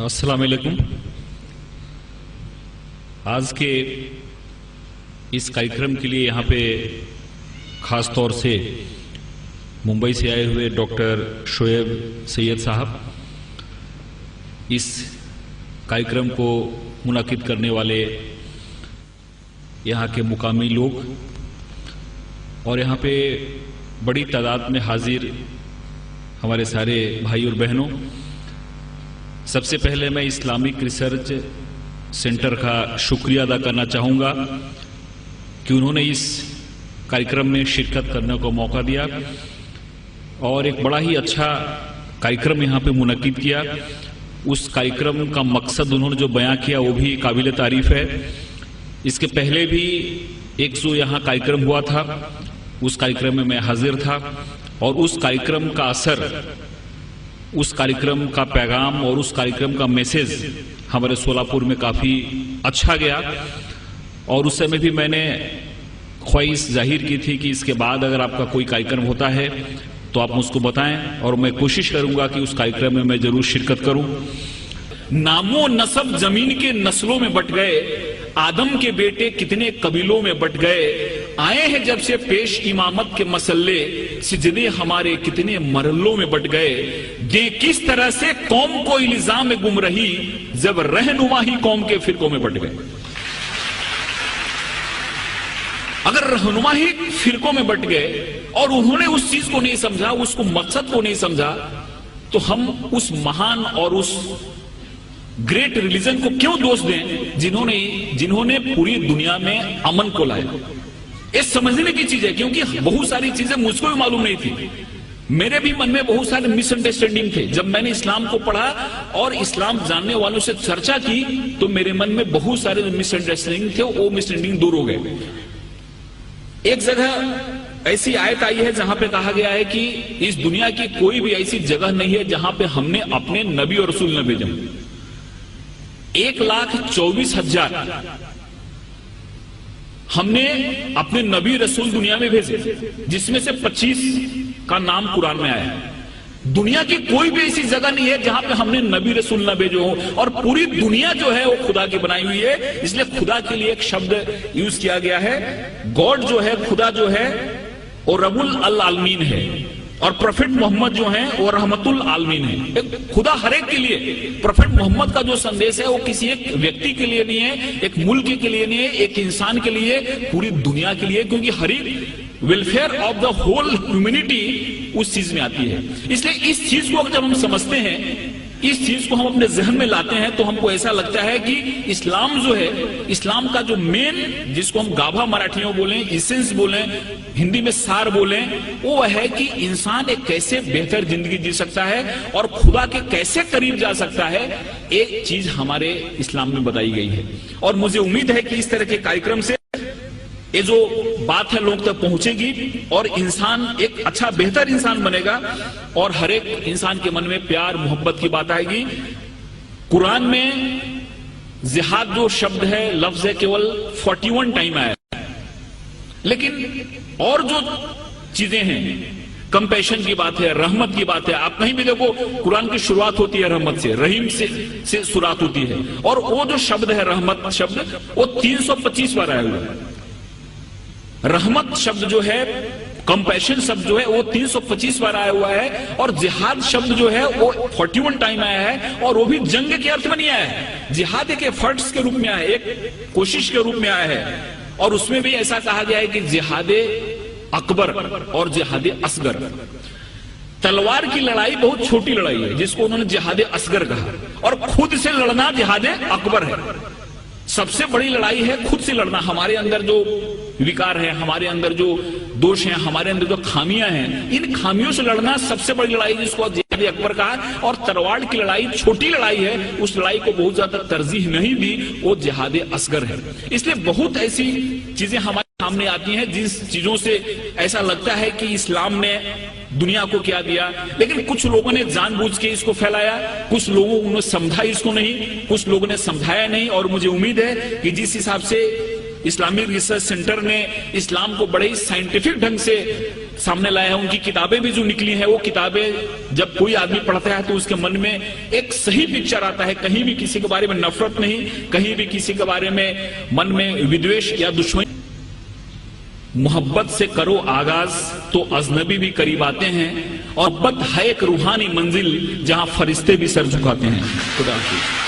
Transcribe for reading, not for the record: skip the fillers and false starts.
अस्सलाम वालेकुम। आज के इस कार्यक्रम के लिए यहाँ पे खास तौर से मुंबई से आए हुए डॉक्टर शोएब सैयद साहब, इस कार्यक्रम को मुनाकिद करने वाले यहाँ के मुकामी लोग और यहाँ पे बड़ी तादाद में हाजिर हमारे सारे भाई और बहनों, सबसे पहले मैं इस्लामिक रिसर्च सेंटर का शुक्रिया अदा करना चाहूँगा कि उन्होंने इस कार्यक्रम में शिरकत करने को मौका दिया और एक बड़ा ही अच्छा कार्यक्रम यहाँ पे मुनक्किद किया। उस कार्यक्रम का मकसद उन्होंने जो बयां किया वो भी काबिल तारीफ है। इसके पहले भी एक जो यहाँ कार्यक्रम हुआ था, उस कार्यक्रम में मैं हाजिर था और उस कार्यक्रम का असर, उस कार्यक्रम का पैगाम और उस कार्यक्रम का मैसेज हमारे सोलापुर में काफ़ी अच्छा गया। और उस समय भी मैंने ख्वाहिश जाहिर की थी कि इसके बाद अगर आपका कोई कार्यक्रम होता है तो आप मुझको बताएं और मैं कोशिश करूंगा कि उस कार्यक्रम में मैं जरूर शिरकत करूं। नामो नसब जमीन के नस्लों में बट गए, आदम के बेटे कितने कबीलों में बट गए, आए हैं जब से पेश इमामत के मसल्ले, सिजदे हमारे कितने मरलों में बट गए, दे किस तरह से कौम को इल्जाम में गुम रही, जब रहनुमा ही कौम के फिरकों में बट गए। अगर रहनुमा ही फिरकों में बट गए और उन्होंने उस चीज को नहीं समझा, उसको मकसद को नहीं समझा, तो हम उस महान और उस ग्रेट रिलीजन को क्यों दोष दें जिन्होंने पूरी दुनिया में अमन को लाया। ये समझने की चीज है, क्योंकि बहुत सारी चीजें मुझको भी मालूम नहीं थी। मेरे भी मन में बहुत सारे मिसअंडरस्टैंडिंग थे। जब मैंने इस्लाम को पढ़ा और इस्लाम जानने वालों से चर्चा की तो मेरे मन में बहुत सारे मिसअंडरस्टैंडिंग थे, वो मिसअंडरस्टैंडिंग दूर हो गए। एक जगह ऐसी आयत आई है जहां पे कहा गया है कि इस दुनिया की कोई भी ऐसी जगह नहीं है जहां पे हमने अपने नबी और रसूल न भेजे। 1,24,000 हमने अपने नबी रसूल दुनिया में भेजे, जिसमें से 25 का नाम कुरान में आया है। दुनिया की कोई भी ऐसी जगह नहीं है जहां पे हमने नबी रसूल न भेजे हो, और पूरी दुनिया जो है वो खुदा की बनाई हुई है। इसलिए खुदा के लिए एक शब्द यूज किया गया है। गॉड जो है, खुदा जो है वो रबुल अल आलमीन है, और प्रोफेट मोहम्मद जो है वो रहमतुल आलमीन है। खुदा हर एक के लिए, प्रोफेट मोहम्मद का जो संदेश है वो किसी एक व्यक्ति के लिए नहीं है, एक मुल्क के लिए नहीं है, एक इंसान के लिए, पूरी दुनिया के लिए, क्योंकि हर एक welfare of the whole humanity उस चीज में आती है। इसलिए इस चीज को जब हम समझते हैं, इस चीज को हम अपने जहन में लाते हैं, तो हमको ऐसा लगता है कि इस्लाम जो है, इस्लाम का जो मेन, जिसको हम गाभा मराठी में बोलें, इसेंस बोलें, हिंदी में सार बोलें, वो है कि इंसान एक कैसे बेहतर जिंदगी जी सकता है और खुदा के कैसे करीब जा सकता है। एक चीज हमारे इस्लाम में बताई गई है और मुझे उम्मीद है कि इस तरह के कार्यक्रम से ये जो बात है लोग तक पहुंचेगी और इंसान एक अच्छा बेहतर इंसान बनेगा और हर एक इंसान के मन में प्यार मोहब्बत की बात आएगी। कुरान में जिहाद जो शब्द है, लफ्ज है, केवल 41 टाइम आया है, लेकिन और जो चीजें हैं, कंपैशन की बात है, रहमत की बात है। आप कहीं भी देखो कुरान की शुरुआत होती है रहमत से, रहीम से शुरुआत होती है, और वो जो शब्द है रहमत शब्द वो 325 बार आया हुआ है। रहमत शब्द जो है, कंपैशन शब्द जो है वो 325 बार आया हुआ है, और जिहाद शब्द जो है वो 41 टाइम आया है, और वो भी जंग के अर्थ में नहीं आया है। जिहाद एक एफर्ट्स के रूप में आया है, एक कोशिश के रूप में आया है, और उसमें भी ऐसा कहा गया है कि जिहादे अकबर और जिहादे असगर। तलवार की लड़ाई बहुत छोटी लड़ाई है जिसको उन्होंने जिहादे असगर कहा, और खुद से लड़ना जिहादे अकबर है। सबसे बड़ी लड़ाई है खुद से लड़ना। हमारे अंदर जो विकार है, हमारे अंदर जो दोष हैं, हमारे अंदर जो खामियां हैं, इन खामियों से लड़ना सबसे बड़ी लड़ाई, जिसको जिहाद अकबर कहा। और तलवार की लड़ाई छोटी लड़ाई है, उस लड़ाई को बहुत ज्यादा तरजीह नहीं दी, वो जिहाद असगर है। इसलिए बहुत ऐसी चीजें हमारे सामने आती हैं जिस चीजों से ऐसा लगता है कि इस्लाम ने दुनिया को क्या दिया, लेकिन कुछ लोगों ने जानबूझ के इसको फैलाया, कुछ लोगों ने समझा इसको नहीं, कुछ लोगों ने समझाया नहीं। और मुझे उम्मीद है कि जिस हिसाब से इस्लामिक रिसर्च सेंटर ने इस्लाम को बड़े ही साइंटिफिक ढंग से सामने लाया है। उनकी किताबें भी जो निकली हैं, वो किताबें जब कोई आदमी पढ़ता है तो उसके मन में एक सही पिक्चर आता है। कहीं भी किसी के बारे में नफरत नहीं, कहीं भी किसी के बारे में मन में विद्वेष या दुश्मनी। मोहब्बत से करो आगाज तो अजनबी भी करीब आते हैं, और मोहब्बत है एक रूहानी मंजिल जहां फरिश्ते भी सर झुकाते हैं। खुदा हाफिज।